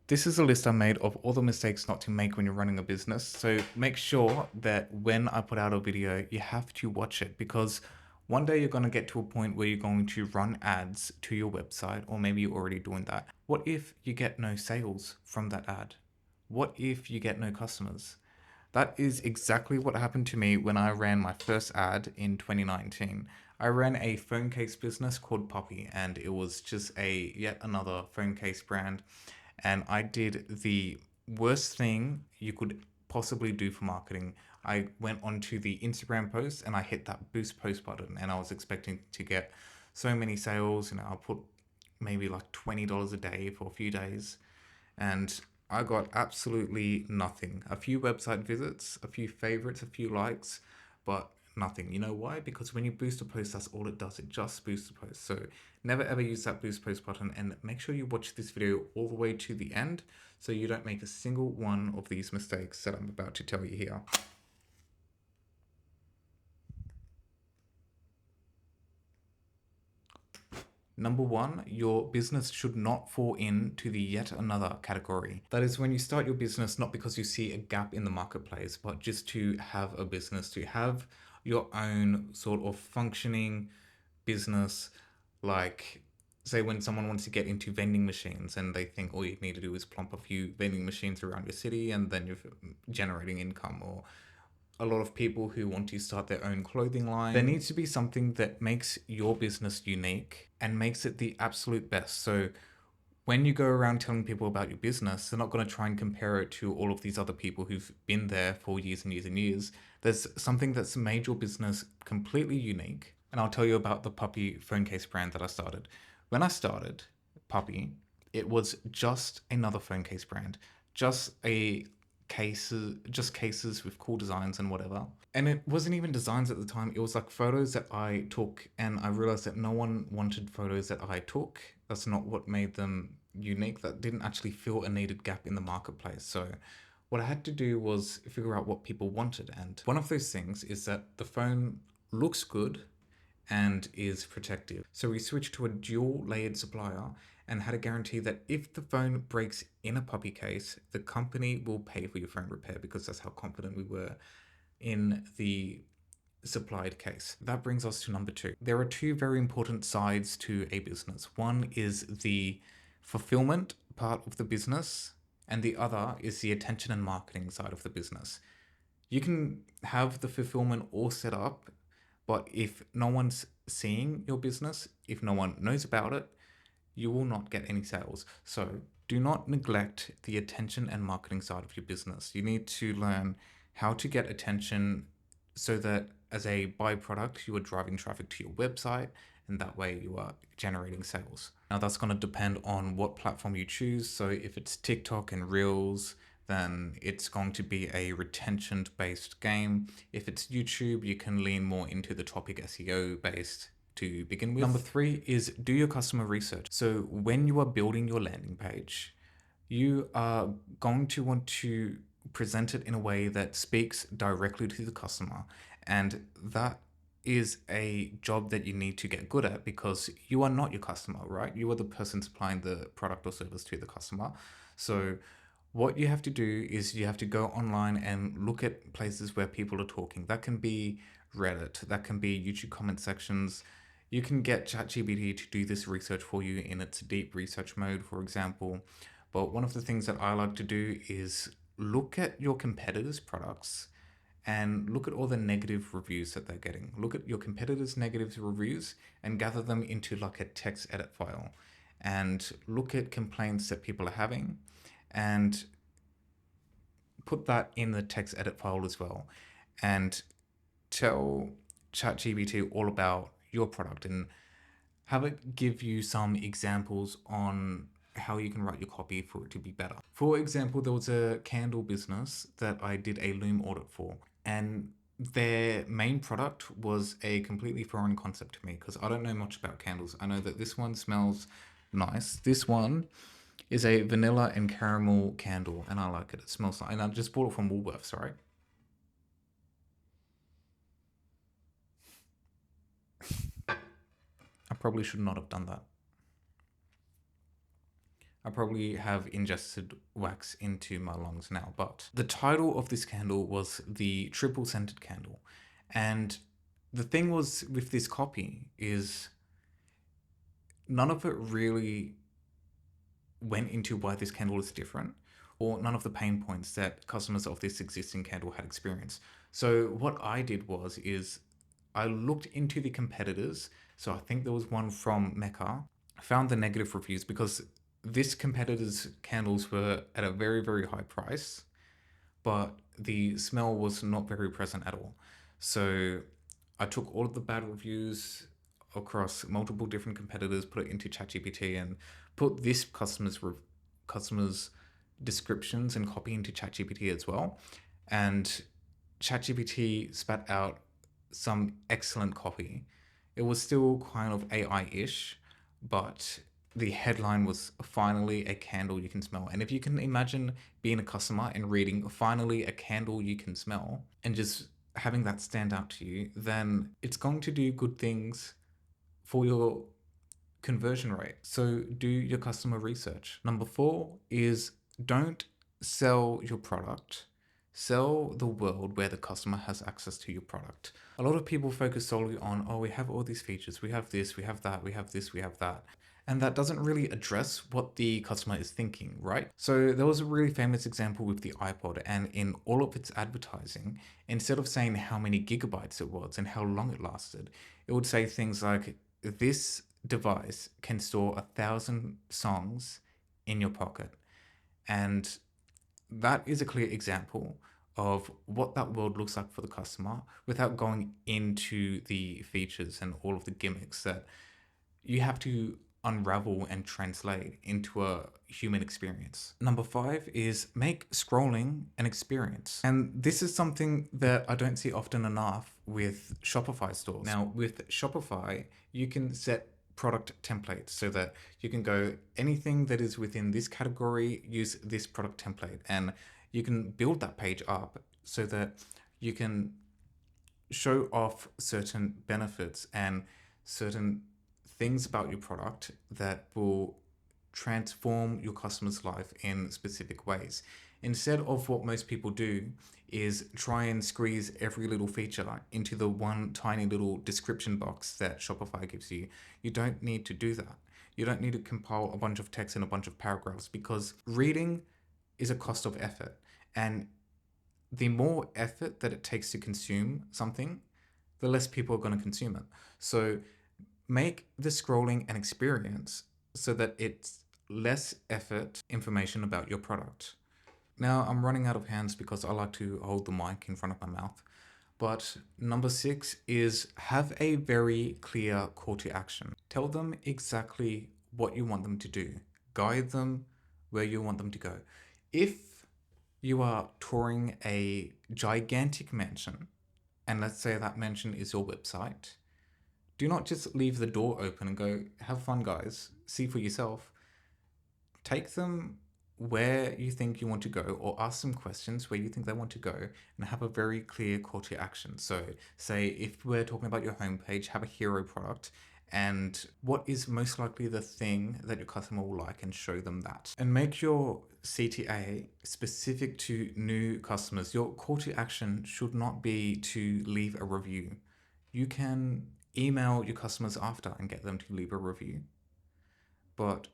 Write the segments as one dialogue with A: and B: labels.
A: This is a list I made of all the mistakes not to make when you're running a business. So make sure that when I put out a video, you have to watch it, because one day you're going to get to a point where you're going to run ads to your website, or maybe you're already doing that. What if you get no sales from that ad? What if you get no customers? That is exactly what happened to me when I ran my first ad in 2019. I ran a phone case business called Poppy, and it was just a yet another phone case brand. And I did the worst thing you could possibly do for marketing. I went onto the Instagram post and I hit that boost post button, and I was expecting to get so many sales. I put maybe like $20 a day for a few days, and I got absolutely nothing. A few website visits, a few favorites, a few likes, but nothing. You know why? Because when you boost a post, that's all it does. It just boosts a post. So never ever use that boost post button, and make sure you watch this video all the way to the end so you don't make a single one of these mistakes that I'm about to tell you here. Number one, your business should not fall into the yet another category. That is when you start your business not because you see a gap in the marketplace, but just to have a business, to have your own sort of functioning business. Like, say, when someone wants to get into vending machines and they think all you need to do is plump a few vending machines around your city and then you're generating income. Or a lot of people who want to start their own clothing line. There needs to be something that makes your business unique and makes it the absolute best. So when you go around telling people about your business, they're not going to try and compare it to all of these other people who've been there for years and years and years. There's something that's made your business completely unique. And I'll tell you about the Puppy phone case brand that I started. When I started Puppy, it was just another phone case brand, just a cases with cool designs and whatever. And it wasn't even designs at the time. It was like photos that I took, and I realized that no one wanted photos that I took. That's not what made them unique. That didn't actually fill a needed gap in the marketplace. So what I had to do was figure out what people wanted. And one of those things is that the phone looks good and is protective. So we switched to a dual layered supplier and had a guarantee that if the phone breaks in a Puppy case, the company will pay for your phone repair, because that's how confident we were in the supplied case. That brings us to number two. There are two very important sides to a business. One is the fulfillment part of the business, and the other is the attention and marketing side of the business. You can have the fulfillment all set up, but if no one's seeing your business, if no one knows about it, you will not get any sales. So do not neglect the attention and marketing side of your business. You need to learn how to get attention so that as a byproduct, you are driving traffic to your website, and that way you are generating sales. Now, that's going to depend on what platform you choose. So if it's TikTok and Reels, then it's going to be a retention based game. If it's YouTube, you can lean more into the topic SEO based to begin with. Number three is do your customer research. So when you are building your landing page, you are going to want to present it in a way that speaks directly to the customer. And that is a job that you need to get good at, because you are not your customer, right? You are the person supplying the product or service to the customer. So what you have to do is you have to go online and look at places where people are talking. That can be Reddit, that can be YouTube comment sections. You can get ChatGPT to do this research for you in its deep research mode, for example. But one of the things that I like to do is look at your competitors' products and look at all the negative reviews that they're getting. Look at your competitors' negative reviews and gather them into like a text edit file, and look at complaints that people are having and put that in the text edit file as well, and tell ChatGPT all about your product and have it give you some examples on how you can write your copy for it to be better. For example, there was a candle business that I did a Loom audit for, and their main product was a completely foreign concept to me because I don't know much about candles. I know that this one smells nice. This one is a vanilla and caramel candle, and I like it. It smells nice. And I just bought it from Woolworths, right? I probably should not have done that. I probably have ingested wax into my lungs now. But the title of this candle was the Triple Scented Candle. And the thing was with this copy is none of it really went into why this candle is different, or none of the pain points that customers of this existing candle had experienced. So what I did is I looked into the competitors. So I think there was one from Mecca, found the negative reviews because this competitor's candles were at a very, very high price, but the smell was not very present at all. So I took all of the bad reviews across multiple different competitors, put it into ChatGPT, and put this customers' descriptions and copy into ChatGPT as well. And ChatGPT spat out some excellent copy. It was still kind of AI-ish, but the headline was finally a candle you can smell. And if you can imagine being a customer and reading finally a candle you can smell and just having that stand out to you, then it's going to do good things for your conversion rate. So do your customer research. Number 4 is don't sell your product. Sell the world where the customer has access to your product. A lot of people focus solely on, oh, we have all these features, we have this, we have that, we have this, we have that. And that doesn't really address what the customer is thinking, right? So there was a really famous example with the iPod, and in all of its advertising, instead of saying how many gigabytes it was and how long it lasted, it would say things like, this device can store 1,000 songs in your pocket. And that is a clear example of what that world looks like for the customer without going into the features and all of the gimmicks that you have to unravel and translate into a human experience. Number 5 is make scrolling an experience. And this is something that I don't see often enough with Shopify stores. Now, with Shopify, you can set product templates so that you can go anything that is within this category, use this product template, and you can build that page up so that you can show off certain benefits and certain things about your product that will transform your customer's life in specific ways. Instead of what most people do is try and squeeze every little feature into the one tiny little description box that Shopify gives you. You don't need to do that. You don't need to compile a bunch of text and a bunch of paragraphs because reading is a cost of effort. And the more effort that it takes to consume something, the less people are going to consume it. So make the scrolling an experience so that it's less effort information about your product. Now I'm running out of hands because I like to hold the mic in front of my mouth. But number 6 is have a very clear call to action. Tell them exactly what you want them to do. Guide them where you want them to go. If you are touring a gigantic mansion, and let's say that mansion is your website, do not just leave the door open and go, have fun, guys, see for yourself. Take them where you think you want to go, or ask them questions where you think they want to go, and have a very clear call to action. So say if we're talking about your homepage, have a hero product and what is most likely the thing that your customer will like, and show them that. And make your CTA specific to new customers. Your call to action should not be to leave a review. You can email your customers after and get them to leave a review. But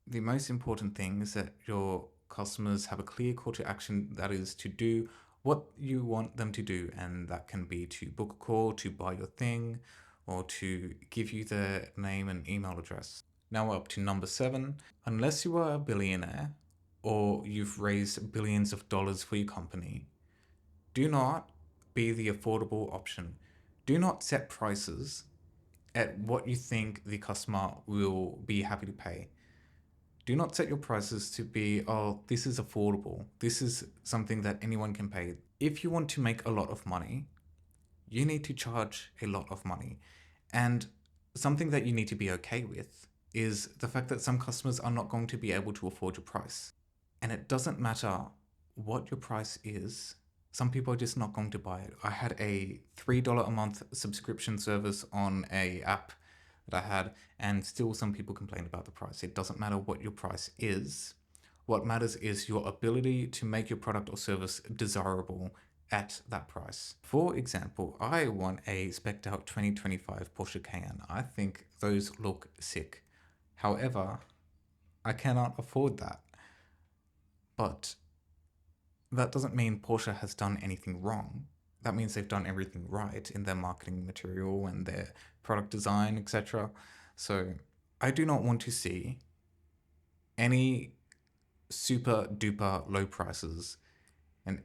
A: the most important thing is that your customers have a clear call to action, that is to do what you want them to do. And that can be to book a call, to buy your thing, or to give you their name and email address. Now we're up to number 7. Unless you are a billionaire or you've raised billions of dollars for your company, do not be the affordable option. Do not set prices at what you think the customer will be happy to pay. Do not set your prices to be, oh, this is affordable. This is something that anyone can pay. If you want to make a lot of money, you need to charge a lot of money. And something that you need to be okay with is the fact that some customers are not going to be able to afford your price. And it doesn't matter what your price is. Some people are just not going to buy it. I had a $3 a month subscription service on a app that I had, and still some people complain about the price. It doesn't matter what your price is. What matters is your ability to make your product or service desirable at that price. For example, I want a spec'd out 2025 Porsche Cayenne. I think those look sick. However, I cannot afford that. But that doesn't mean Porsche has done anything wrong. That means they've done everything right in their marketing material and their product design, etc. So I do not want to see any super duper low prices and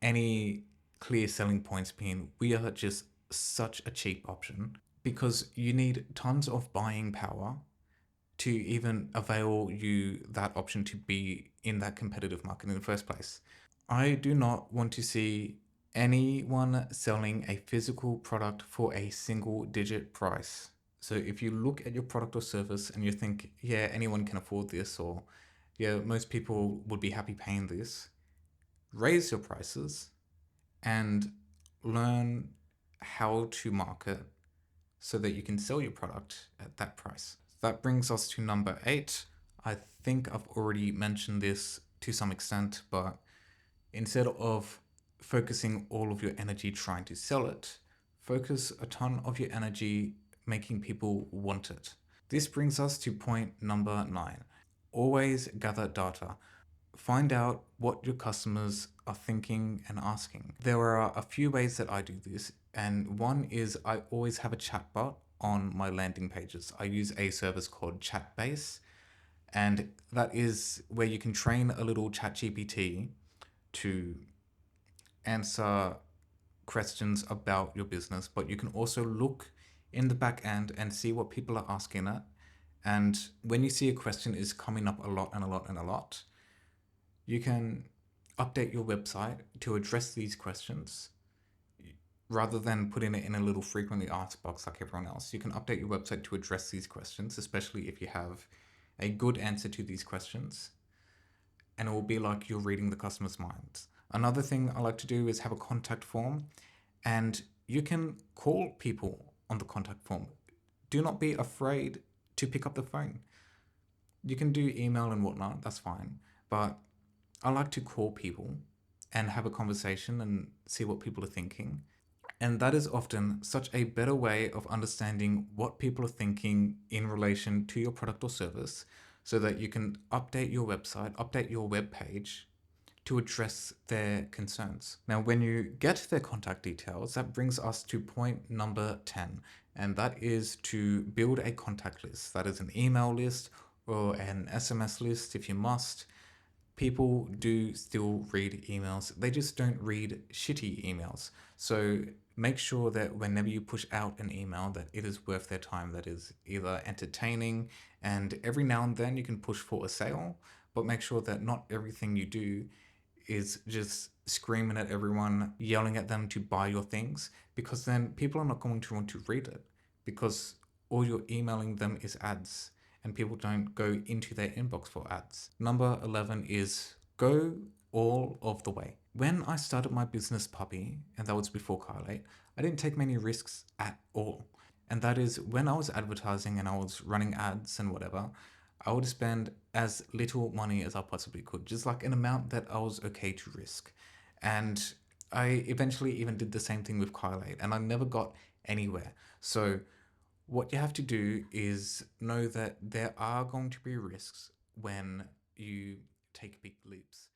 A: any clear selling points being we are just such a cheap option, because you need tons of buying power to even avail you that option to be in that competitive market in the first place. I do not want to see anyone selling a physical product for a single digit price. So if you look at your product or service and you think, yeah, anyone can afford this, or yeah, most people would be happy paying this, raise your prices and learn how to market so that you can sell your product at that price. That brings us to number 8. I think I've already mentioned this to some extent, but instead of focusing all of your energy trying to sell it, focus a ton of your energy making people want it. This brings us to point number 9. Always gather data. Find out what your customers are thinking and asking. There are a few ways that I do this, and one is I always have a chatbot on my landing pages. I use a service called Chatbase, and that is where you can train a little ChatGPT to answer questions about your business, but you can also look in the back end and see what people are asking it. And when you see a question is coming up a lot and a lot and a lot, you can update your website to address these questions rather than putting it in a little frequently asked box like everyone else. You can update your website to address these questions, especially if you have a good answer to these questions, and it will be like you're reading the customer's minds. Another thing I like to do is have a contact form, and you can call people on the contact form. Do not be afraid to pick up the phone. You can do email and whatnot, that's fine, but I like to call people and have a conversation and see what people are thinking. And that is often such a better way of understanding what people are thinking in relation to your product or service, so that you can update your website, update your web page to address their concerns. Now, when you get their contact details, that brings us to point number 10, and that is to build a contact list. That is an email list or an SMS list if you must. People do still read emails, they just don't read shitty emails. So make sure that whenever you push out an email, that it is worth their time, that is either entertaining, and every now and then you can push for a sale, but make sure that not everything you do is just screaming at everyone, yelling at them to buy your things, because then people are not going to want to read it, because all you're emailing them is ads, and people don't go into their inbox for ads. Number 11 is go all of the way. When I started my business Puppy, and that was before Kyle8, I didn't take many risks at all. And that is when I was advertising and I was running ads and whatever, I would spend as little money as I possibly could, just like an amount that I was okay to risk. And I eventually even did the same thing with Kyle8, and I never got anywhere. So what you have to do is know that there are going to be risks when you take big leaps.